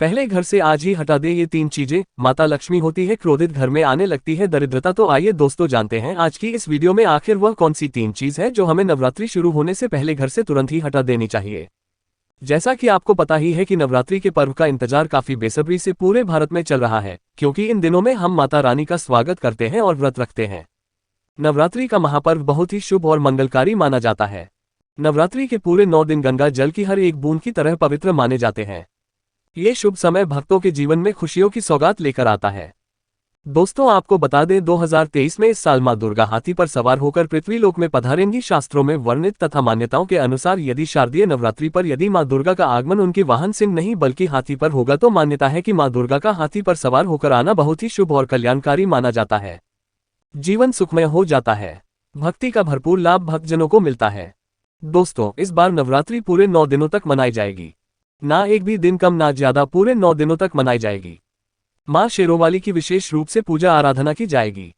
पहले घर से आज ही हटा दे ये 3 चीजें। माता लक्ष्मी होती है क्रोधित, घर में आने लगती है दरिद्रता। तो आइए दोस्तों जानते हैं आज की इस वीडियो में आखिर वह कौन सी 3 चीज है जो हमें नवरात्रि शुरू होने से पहले घर से तुरंत ही हटा देनी चाहिए। जैसा कि आपको पता ही है कि नवरात्रि के पर्व का इंतजार काफी बेसब्री से पूरे भारत में चल रहा है, क्योंकि इन दिनों में हम माता रानी का स्वागत करते हैं और व्रत रखते हैं। नवरात्रि का महापर्व बहुत ही शुभ और मंगलकारी माना जाता है। नवरात्रि के पूरे 9 दिन गंगा जल की हर एक बूंद की तरह पवित्र माने जाते हैं। ये शुभ समय भक्तों के जीवन में खुशियों की सौगात लेकर आता है। दोस्तों आपको बता दें 2023 में इस साल मां दुर्गा हाथी पर सवार होकर पृथ्वीलोक में पधारेंगी। शास्त्रों में वर्णित तथा मान्यताओं के अनुसार यदि शारदीय नवरात्रि पर यदि मां दुर्गा का आगमन उनके वाहन सिंह नहीं बल्कि हाथी पर होगा तो मान्यता है कि मां दुर्गा का हाथी पर सवार होकर आना बहुत ही शुभ और कल्याणकारी माना जाता है। जीवन सुखमय हो जाता है, भक्ति का भरपूर लाभ भक्तजनों को मिलता है। दोस्तों इस बार नवरात्रि पूरे 9 दिनों तक मनाई जाएगी, ना एक भी दिन कम ना ज्यादा, पूरे 9 दिनों तक मनाई जाएगी। मां शेरोवाली की विशेष रूप से पूजा आराधना की जाएगी।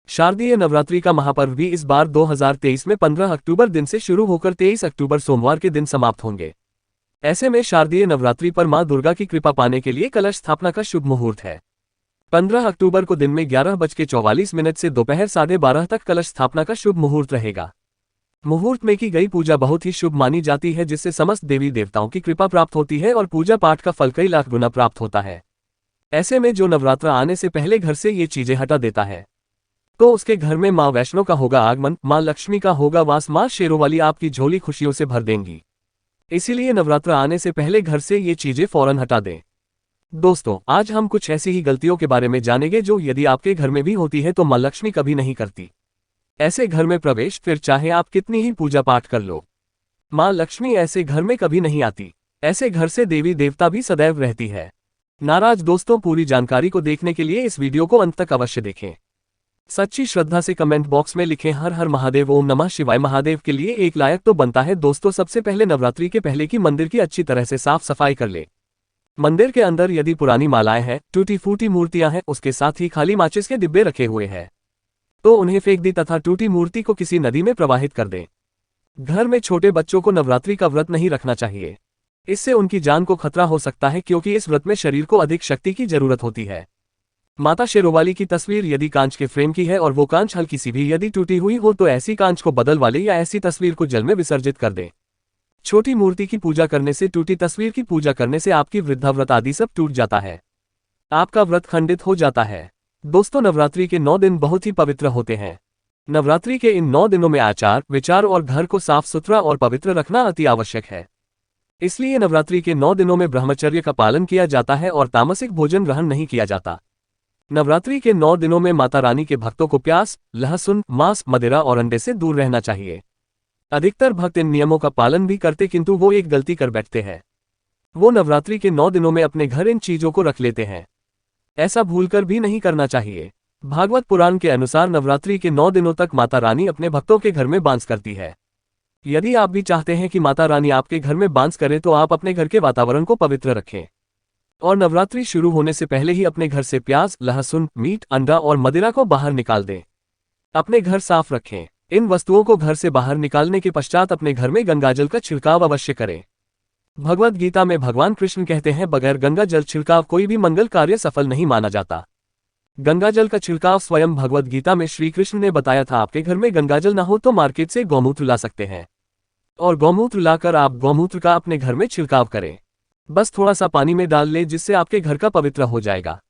शारदीय नवरात्रि का महापर्व भी इस बार 2023 में 15 अक्टूबर दिन से शुरू होकर 23 अक्टूबर सोमवार के दिन समाप्त होंगे। ऐसे में शारदीय नवरात्रि पर मां दुर्गा की कृपा पाने के लिए कलश स्थापना का शुभ मुहूर्त है। 15 अक्टूबर को दिन में 11:44 से दोपहर 12:30 तक कलश स्थापना का शुभ मुहूर्त रहेगा। मुहूर्त में की गई पूजा बहुत ही शुभ मानी जाती है, जिससे समस्त देवी देवताओं की कृपा प्राप्त होती है और पूजा पाठ का फल कई लाख गुना प्राप्त होता है। ऐसे में जो नवरात्र आने से पहले घर से ये चीजें हटा देता है तो उसके घर में मां वैष्णो का होगा आगमन, मां लक्ष्मी का होगा वास, मां शेरोवाली आपकी झोली खुशियों से भर देंगी। इसीलिए नवरात्र आने से पहले घर से ये चीजें फौरन हटा दें। दोस्तों आज हम कुछ ऐसी ही गलतियों के बारे में जानेंगे जो यदि आपके घर में भी होती है तो मां लक्ष्मी कभी नहीं करती। ऐसे घर में प्रवेश, फिर चाहे आप कितनी ही पूजा पाठ कर लो, मां लक्ष्मी ऐसे घर में कभी नहीं आती। ऐसे घर से देवी देवता भी सदैव रहती है नाराज। दोस्तों पूरी जानकारी को देखने के लिए इस वीडियो को अंत तक अवश्य देखें। सच्ची श्रद्धा से कमेंट बॉक्स में लिखें हर हर महादेव, ओम नमः शिवाय। महादेव के लिए एक लायक तो बनता है। दोस्तों सबसे पहले नवरात्रि के पहले की मंदिर की अच्छी तरह से साफ सफाई कर ले। मंदिर के अंदर यदि पुरानी मालाएं हैं, टूटी फूटी मूर्तियां हैं, उसके साथ ही खाली माचिस के डिब्बे रखे हुए हैं तो उन्हें फेंक दी तथा टूटी मूर्ति को किसी नदी में प्रवाहित कर दें। घर में छोटे बच्चों को नवरात्रि का व्रत नहीं रखना चाहिए, इससे उनकी जान को खतरा हो सकता है, क्योंकि इस व्रत में शरीर को अधिक शक्ति की जरूरत होती है। माता शेरोवाली की तस्वीर यदि कांच के फ्रेम की है और वो कांच हल्की सी भी यदि टूटी हुई हो तो ऐसी कांच को बदल वाले या ऐसी तस्वीर को जल में विसर्जित कर दें। छोटी मूर्ति की पूजा करने से, टूटी तस्वीर की पूजा करने से आपकी वृद्धाव्रत आदि सब टूट जाता है, आपका व्रत खंडित हो जाता है। दोस्तों नवरात्रि के 9 दिन बहुत ही पवित्र होते हैं। नवरात्रि के इन 9 दिनों में आचार विचार और घर को साफ सुथरा और पवित्र रखना अति आवश्यक है। इसलिए नवरात्रि के 9 दिनों में ब्रह्मचर्य का पालन किया जाता है और तामसिक भोजन ग्रहण नहीं किया जाता। नवरात्रि के 9 दिनों में माता रानी के भक्तों को प्याज, लहसुन, मांस, मदिरा और अंडे से दूर रहना चाहिए। अधिकतर भक्त इन नियमों का पालन भी करते, किंतु वो एक गलती कर बैठते हैं। वो नवरात्रि के 9 दिनों में अपने घर इन चीजों को रख लेते हैं। ऐसा भूलकर भी नहीं करना चाहिए। भागवत पुराण के अनुसार नवरात्रि के 9 दिनों तक माता रानी अपने भक्तों के घर में बांस करती है। यदि आप भी चाहते हैं कि माता रानी आपके घर में बांस करे तो आप अपने घर के वातावरण को पवित्र रखें और नवरात्रि शुरू होने से पहले ही अपने घर से प्याज, लहसुन, मीट, अंडा और मदिरा को बाहर निकाल दें। अपने घर साफ रखें। इन वस्तुओं को घर से बाहर निकालने के पश्चात अपने घर में गंगाजल का छिड़काव अवश्य करें। भगवद गीता में भगवान कृष्ण कहते हैं बगैर गंगा जल छिड़काव कोई भी मंगल कार्य सफल नहीं माना जाता। गंगाजल का छिड़काव स्वयं भगवद गीता में श्री कृष्ण ने बताया था। आपके घर में गंगाजल ना हो तो मार्केट से गौमूत्र ला सकते हैं और गौमूत्र लाकर आप गौमूत्र का अपने घर में छिड़काव करें। बस थोड़ा सा पानी में डाल ले, जिससे आपके घर का पवित्र हो जाएगा।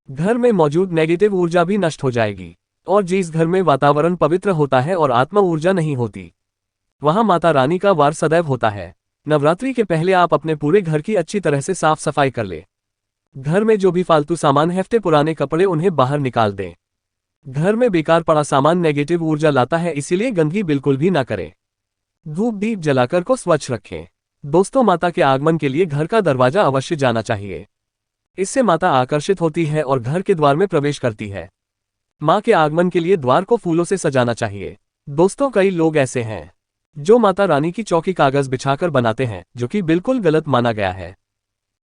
घर में मौजूद नेगेटिव ऊर्जा भी नष्ट हो जाएगी और जिस घर में वातावरण पवित्र होता है और आत्मा ऊर्जा नहीं होती, वहां माता रानी का वार सदैव होता है। नवरात्रि के पहले आप अपने पूरे घर की अच्छी तरह से साफ सफाई कर ले। घर में जो भी फालतू सामान, hefte पुराने कपड़े, उन्हें बाहर निकाल दें। घर में बेकार पड़ा सामान नेगेटिव ऊर्जा लाता है, इसीलिए गंदगी बिल्कुल भी ना करें। धूप दीप जलाकर को स्वच्छ रखें। दोस्तों माता के आगमन के लिए घर का दरवाजा अवश्य जाना चाहिए। इससे माता आकर्षित होती है और घर के द्वार में प्रवेश करती है। मां के आगमन के लिए द्वार को फूलों से सजाना चाहिए। दोस्तों कई लोग ऐसे हैं जो माता रानी की चौकी कागज बिछाकर बनाते हैं, जो कि बिल्कुल गलत माना गया है।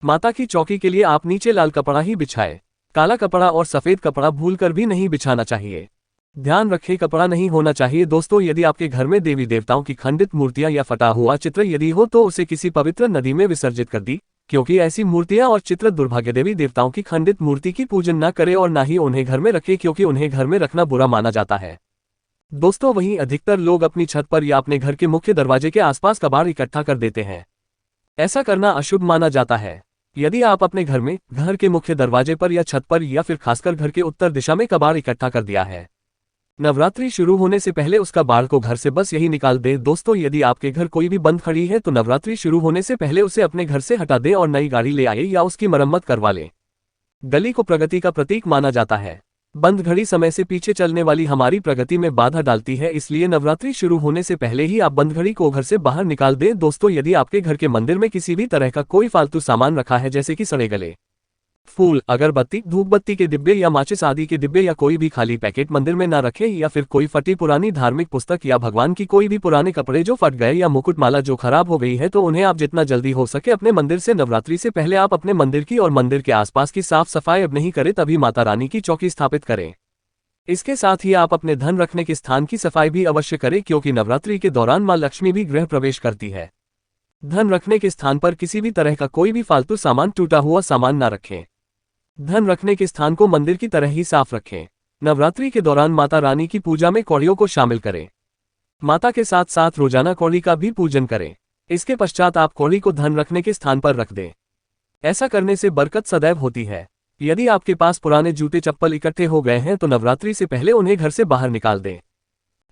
माता की चौकी के लिए आप नीचे लाल कपड़ा ही बिछाए, काला कपड़ा और सफेद कपड़ा भूलकर भी नहीं बिछाना चाहिए। ध्यान रखें कपड़ा नहीं होना चाहिए। दोस्तों यदि आपके घर में देवी देवताओं की खंडित मूर्तियां या फटा हुआ चित्र यदि हो तो उसे किसी पवित्र नदी में विसर्जित कर दी। क्योंकि ऐसी मूर्तियां और चित्र दुर्भाग्य देवी देवताओं की खंडित मूर्ति की पूजन न करें और न ही उन्हें घर में रखें, क्योंकि उन्हें घर में रखना बुरा माना जाता है। दोस्तों, वहीं अधिकतर लोग अपनी छत पर या अपने घर के मुख्य दरवाजे के आसपास कबाड़ इकट्ठा कर देते हैं। ऐसा करना अशुभ माना जाता है। यदि आप अपने घर में, घर के मुख्य दरवाजे पर या छत पर या फिर खासकर घर के उत्तर दिशा में कबाड़ इकट्ठा कर दिया है, नवरात्रि शुरू होने से पहले उस कबाड़ को घर से बस यही निकाल दें। दोस्तों, यदि आपके घर कोई भी बंद खड़ी है तो नवरात्रि शुरू होने से पहले उसे अपने घर से हटा दें और नई गाड़ी ले आए या उसकी मरम्मत करवा लें। गली को प्रगति का प्रतीक माना जाता है। बंद घड़ी समय से पीछे चलने वाली हमारी प्रगति में बाधा डालती है, इसलिए नवरात्रि शुरू होने से पहले ही आप बंद घड़ी को घर से बाहर निकाल दें। दोस्तों, यदि आपके घर के मंदिर में किसी भी तरह का कोई फालतू सामान रखा है, जैसे कि सड़े गले फूल, अगरबत्ती, धूपबत्ती के डिब्बे या माचिस आदि के डिब्बे या कोई भी खाली पैकेट मंदिर में ना रखें, या फिर कोई फटी पुरानी धार्मिक पुस्तक या भगवान की कोई भी पुराने कपड़े जो फट गए या मुकुटमाला जो खराब हो गई है, तो उन्हें आप जितना जल्दी हो सके अपने मंदिर से नवरात्रि से पहले आप अपने मंदिर की और मंदिर के आसपास की साफ सफाई अब नहीं करें, तभी माता रानी की चौकी स्थापित करें। इसके साथ ही आप अपने धन रखने के स्थान की सफाई भी अवश्य करें, क्योंकि नवरात्रि के दौरान मां लक्ष्मी भी गृह प्रवेश करती है। धन रखने के स्थान पर किसी भी तरह का कोई भी फालतू सामान, टूटा हुआ सामान ना रखें। धन रखने के स्थान को मंदिर की तरह ही साफ रखें। नवरात्रि के दौरान माता रानी की पूजा में कौड़ियों को शामिल करें। माता के साथ साथ रोजाना कौड़ी का भी पूजन करें। इसके पश्चात आप कौड़ी को धन रखने के स्थान पर रख दें। ऐसा करने से बरकत सदैव होती है। यदि आपके पास पुराने जूते चप्पल इकट्ठे हो गए हैं तो नवरात्रि से पहले उन्हें घर से बाहर निकाल दें।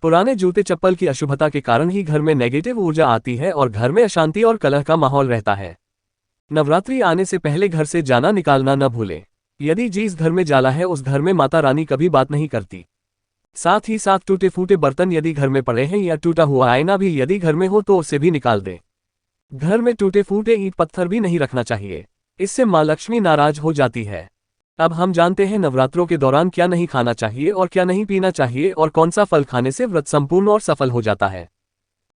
पुराने जूते चप्पल की अशुभता के कारण ही घर में नेगेटिव ऊर्जा आती है और घर में अशांति और कलह का माहौल रहता है। नवरात्रि आने से पहले घर से जाना निकालना न भूलें। यदि जिस घर में जाला है उस घर में माता रानी कभी बात नहीं करती। साथ ही साथ टूटे फूटे बर्तन यदि घर में पड़े हैं या टूटा हुआ आईना भी यदि घर में हो तो उसे भी निकाल दें। घर में टूटे फूटे ईंट पत्थर भी नहीं रखना चाहिए, इससे मां लक्ष्मी नाराज हो जाती है। अब हम जानते हैं नवरात्रों के दौरान क्या नहीं खाना चाहिए और क्या नहीं पीना चाहिए और कौन सा फल खाने से व्रत संपूर्ण और सफल हो जाता है।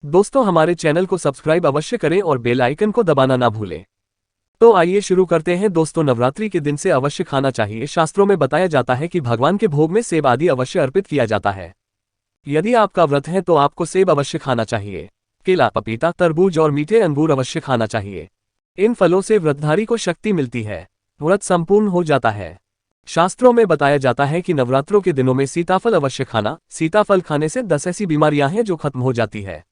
दोस्तों, हमारे चैनल को सब्सक्राइब अवश्य करें और बेल आइकन को दबाना ना भूलें। तो आइए शुरू करते हैं। दोस्तों, नवरात्रि के दिन से अवश्य खाना चाहिए। शास्त्रों में बताया जाता है कि भगवान के भोग में सेब आदि अवश्य अर्पित किया जाता है। यदि आपका व्रत है तो आपको सेब अवश्य खाना चाहिए। केला, पपीता, तरबूज और मीठे अंगूर अवश्य खाना चाहिए। इन फलों से व्रतधारी को शक्ति मिलती है, व्रत संपूर्ण हो जाता है। शास्त्रों में बताया जाता है कि नवरात्रों के दिनों में सीताफल अवश्य खाना। सीताफल खाने से 10 ऐसी बीमारियां हैं जो खत्म हो जाती है।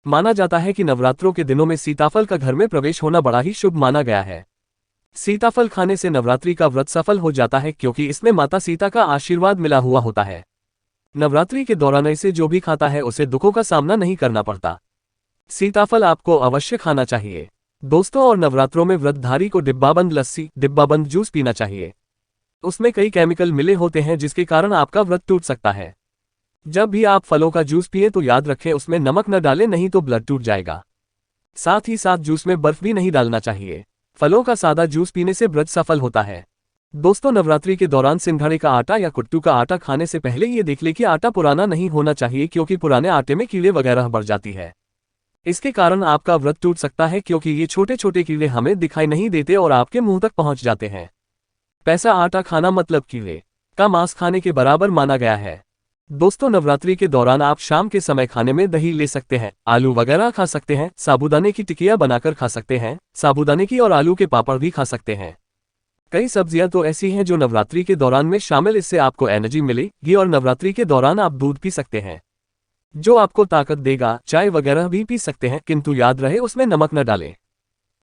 माना जाता है कि नवरात्रों के दिनों में सीताफल का घर में प्रवेश होना बड़ा ही शुभ माना गया है। सीताफल खाने से नवरात्रि का व्रत सफल हो जाता है, क्योंकि इसमें माता सीता का आशीर्वाद मिला हुआ होता है। नवरात्रि के दौरान इसे जो भी खाता है उसे दुखों का सामना नहीं करना पड़ता। सीताफल आपको अवश्य खाना चाहिए। दोस्तों, और नवरात्रों में व्रतधारी को डिब्बाबंद लस्सी, डिब्बाबंद जूस पीना चाहिए। उसमें कई केमिकल मिले होते हैं जिसके कारण आपका व्रत टूट सकता है। जब भी आप फलों का जूस पिए तो याद रखें उसमें नमक न डालें, नहीं तो ब्लड टूट जाएगा। साथ ही साथ जूस में बर्फ भी नहीं डालना चाहिए। फलों का सादा जूस पीने से व्रत सफल होता है। दोस्तों, नवरात्रि के दौरान सिंघाड़े का आटा या कुट्टू का आटा खाने से पहले ये देख लें कि आटा पुराना नहीं होना चाहिए, क्योंकि पुराने आटे में कीड़े वगैरह बढ़ जाती है। इसके कारण आपका व्रत टूट सकता है, क्योंकि ये छोटे छोटे कीड़े हमें दिखाई नहीं देते और आपके मुंह तक पहुंच जाते हैं। पैसा आटा खाना मतलब कीड़े का मांस खाने के बराबर माना गया है। दोस्तों, नवरात्रि के दौरान आप शाम के समय खाने में दही ले सकते हैं, आलू वगैरह खा सकते हैं, साबूदाने की टिकिया बनाकर खा सकते हैं, साबूदाने की और आलू के पापड़ भी खा सकते हैं। कई सब्जियां तो ऐसी हैं जो नवरात्रि के दौरान में शामिल, इससे आपको एनर्जी मिलेगी और नवरात्रि के दौरान आप दूध पी सकते हैं जो आपको ताकत देगा। चाय वगैरह भी पी सकते हैं, किंतु याद रहे उसमें नमक न डालें।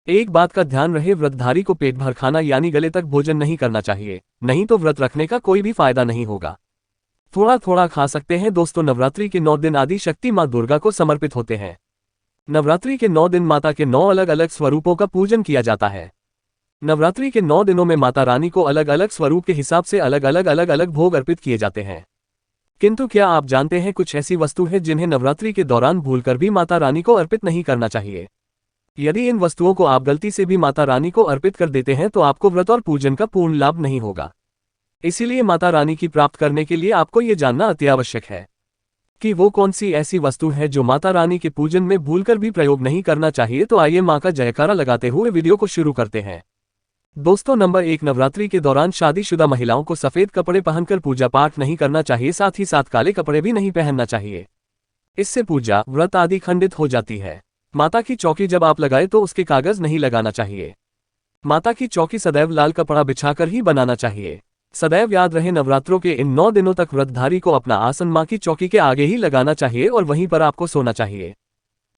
एक बात का ध्यान रहे, व्रतधारी को पेट भर खाना यानी गले तक भोजन नहीं करना चाहिए, नहीं तो व्रत रखने का कोई भी फायदा नहीं होगा। थोड़ा थोड़ा खा सकते हैं। दोस्तों, नवरात्रि के 9 दिन आदि शक्ति मां दुर्गा को समर्पित होते हैं। नवरात्रि के 9 दिन माता के 9 अलग अलग स्वरूपों का पूजन किया जाता है। नवरात्रि के 9 दिनों में माता रानी को अलग अलग स्वरूप के हिसाब से अलग अलग भोग अर्पित किए जाते हैं। किंतु क्या आप जानते हैं कुछ ऐसी वस्तु है जिन्हें नवरात्रि के दौरान भूलकर भी माता रानी को अर्पित नहीं करना चाहिए। यदि इन वस्तुओं को आप गलती से भी माता रानी को अर्पित कर देते हैं तो आपको व्रत और पूजन का पूर्ण लाभ नहीं होगा। इसीलिए माता रानी की प्राप्त करने के लिए आपको ये जानना अति आवश्यक है कि वो कौन सी ऐसी वस्तु है जो माता रानी के पूजन में भूलकर भी प्रयोग नहीं करना चाहिए। तो आइए मां का जयकारा लगाते हुए वीडियो को शुरू करते हैं। दोस्तों, नंबर 1, नवरात्रि के दौरान शादीशुदा महिलाओं को सफेद कपड़े पहनकर पूजा पाठ नहीं करना चाहिए। साथ ही साथ काले कपड़े भी नहीं पहनना चाहिए। इससे पूजा, व्रत आदि खंडित हो जाती है। माता की चौकी जब आप लगाए तो उसके कागज नहीं लगाना चाहिए। माता की चौकी सदैव लाल कपड़ा बिछाकर ही बनाना चाहिए। सदैव याद रहे, नवरात्रों के इन 9 दिनों तक व्रतधारी को अपना आसन मां की चौकी के आगे ही लगाना चाहिए और वहीं पर आपको सोना चाहिए।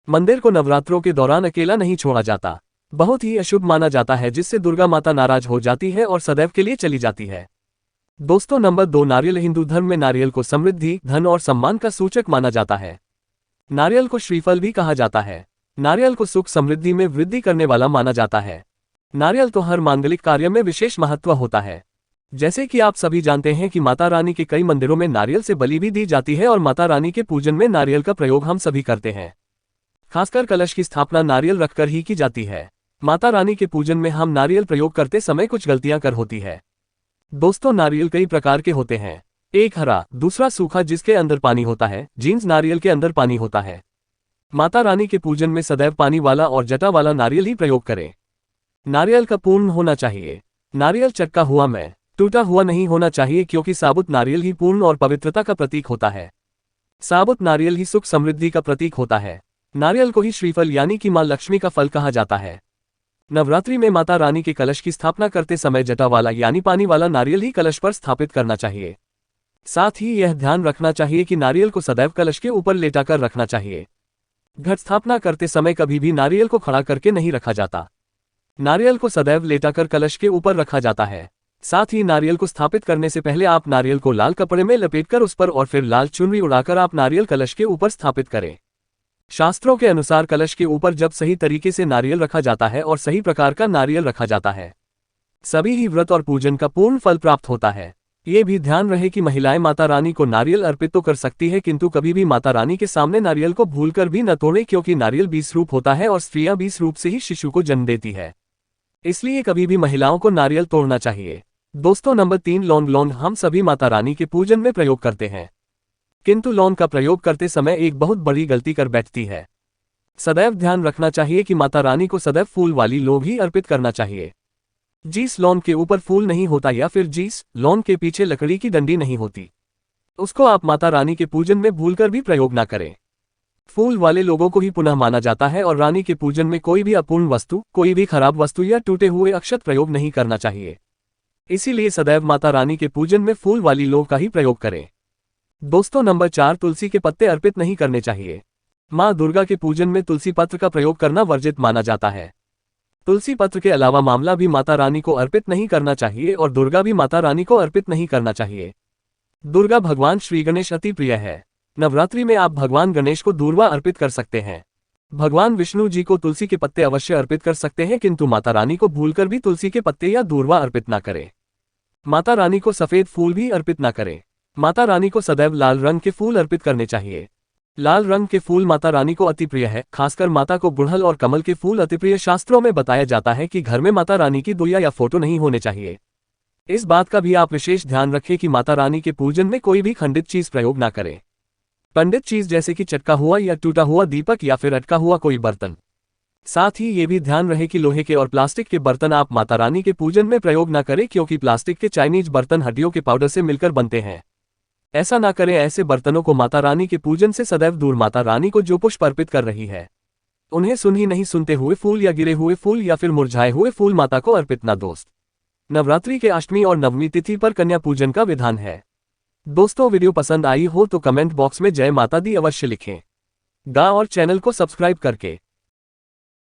मंदिर को नवरात्रों के दौरान अकेला नहीं छोड़ा जाता। बहुत ही अशुभ माना जाता है, जिससे दुर्गा माता नाराज हो जाती है और सदैव के लिए चली जाती है। दोस्तों, नंबर 2, नारियल। हिंदू धर्म में नारियल को समृद्धि, धन और सम्मान का सूचक माना जाता है। नारियल को श्रीफल भी कहा जाता है। नारियल को सुख समृद्धि में वृद्धि करने वाला माना जाता है। नारियल तो हर मांगलिक कार्य में विशेष महत्व होता है। जैसे कि आप सभी जानते हैं कि माता रानी के कई मंदिरों में नारियल से बलि भी दी जाती है और माता रानी के पूजन में नारियल का प्रयोग हम सभी करते हैं। खासकर कलश की स्थापना नारियल रखकर ही की जाती है। माता रानी के पूजन में हम नारियल प्रयोग करते समय कुछ गलतियां कर होती है। दोस्तों, नारियल कई प्रकार के होते हैं। एक हरा, दूसरा सूखा जिसके अंदर पानी होता है, जीन्स नारियल के अंदर पानी होता है। माता रानी के पूजन में सदैव पानी वाला और जटा वाला नारियल ही प्रयोग करें। नारियल का पूर्ण होना चाहिए। नारियल चटका हुआ में टूटा हुआ नहीं होना चाहिए, क्योंकि साबुत नारियल ही पूर्ण और पवित्रता का प्रतीक होता है। साबुत नारियल ही सुख समृद्धि का प्रतीक होता है। नारियल को ही श्रीफल यानी कि मां लक्ष्मी का फल कहा जाता है। नवरात्रि में माता रानी के कलश की स्थापना करते समय जटा वाला यानी पानी वाला नारियल ही कलश पर स्थापित करना चाहिए। साथ ही यह ध्यान रखना चाहिए कि नारियल को सदैव कलश के ऊपर लेटाकर रखना चाहिए। घट स्थापना करते समय कभी भी नारियल को खड़ा करके नहीं रखा जाता। नारियल को सदैव लेटाकर कलश के ऊपर रखा जाता है। साथ ही नारियल को स्थापित करने से पहले आप नारियल को लाल कपड़े में लपेटकर उस पर और फिर लाल चुनरी उड़ाकर आप नारियल कलश के ऊपर स्थापित करें। शास्त्रों के अनुसार कलश के ऊपर जब सही तरीके से नारियल रखा जाता है और सही प्रकार का नारियल रखा जाता है, सभी ही व्रत और पूजन का पूर्ण फल प्राप्त होता है। ये भी ध्यान रहे कि महिलाएं माता रानी को नारियल अर्पित तो कर सकती है, किंतु कभी भी माता रानी के सामने नारियल को भूलकर भी न तोड़े, क्योंकि नारियल 20 रूप होता है और स्त्रियां 20 रूप से ही शिशु को जन्म देती है। इसलिए कभी भी महिलाओं को नारियल तोड़ना चाहिए। दोस्तों, नंबर 3, लौंग। लौंग हम सभी माता रानी के पूजन में प्रयोग करते हैं, किंतु लौंग का प्रयोग करते समय एक बहुत बड़ी गलती कर बैठती है। सदैव ध्यान रखना चाहिए कि माता रानी को सदैव फूल वाली लौंग ही अर्पित करना चाहिए। जिस लौंग के ऊपर फूल नहीं होता या फिर जिस लौंग के पीछे लकड़ी की डंडी नहीं होती, उसको आप माता रानी के पूजन में भूलकर भी प्रयोग न करें। फूल वाले लोगों को ही पुनः माना जाता है और रानी के पूजन में कोई भी अपूर्ण वस्तु, कोई भी खराब वस्तु या टूटे हुए अक्षत प्रयोग नहीं करना चाहिए। इसीलिए सदैव माता रानी के पूजन में फूल वाली लौंग का ही प्रयोग करें। दोस्तों, नंबर 4, तुलसी के पत्ते अर्पित नहीं करने चाहिए। मां दुर्गा के पूजन में तुलसी पत्र का प्रयोग करना वर्जित माना जाता है। तुलसी पत्र के अलावा मामला भी माता रानी को अर्पित नहीं करना चाहिए और दुर्गा भी माता रानी को अर्पित नहीं करना चाहिए। दुर्गा भगवान श्री गणेश अति प्रिय है। नवरात्रि में आप भगवान गणेश को दूर्वा अर्पित कर सकते हैं। भगवान विष्णु जी को तुलसी के पत्ते अवश्य अर्पित कर सकते हैं, किंतु माता रानी को भूलकर भी तुलसी के पत्ते या दूर्वा अर्पित न करें। माता रानी को सफेद फूल भी अर्पित न करें। माता रानी को सदैव लाल रंग के फूल अर्पित करने चाहिए। लाल रंग के फूल माता रानी को अति प्रिय है। खासकर माता को गुड़हल और कमल के फूल अति प्रिय। शास्त्रों में बताया जाता है कि घर में माता रानी की दुइया या फोटो नहीं होने चाहिए। इस बात का भी आप विशेष ध्यान रखें कि माता रानी के पूजन में कोई भी खंडित चीज प्रयोग न करें। पंडित चीज जैसे कि चटका हुआ या टूटा हुआ दीपक या फिर अटका हुआ कोई बर्तन। साथ ही ये भी ध्यान रहे कि लोहे के और प्लास्टिक के बर्तन आप माता रानी के पूजन में प्रयोग न करें, क्योंकि प्लास्टिक के चाइनीज बर्तन हड्डियों के पाउडर से मिलकर बनते हैं। ऐसा ना करें। ऐसे बर्तनों को माता रानी के पूजन से सदैव दूर। माता रानी को जो पुष्प अर्पित कर रही है, उन्हें सुन ही नहीं सुनते हुए फूल या गिरे हुए फूल या फिर मुरझाए हुए फूल माता को अर्पित ना। दोस्त, नवरात्रि के अष्टमी और नवमी तिथि पर कन्या पूजन का विधान है। दोस्तों, वीडियो पसंद आई हो तो कमेंट बॉक्स में जय माता दी अवश्य लिखें। और चैनल को सब्सक्राइब करके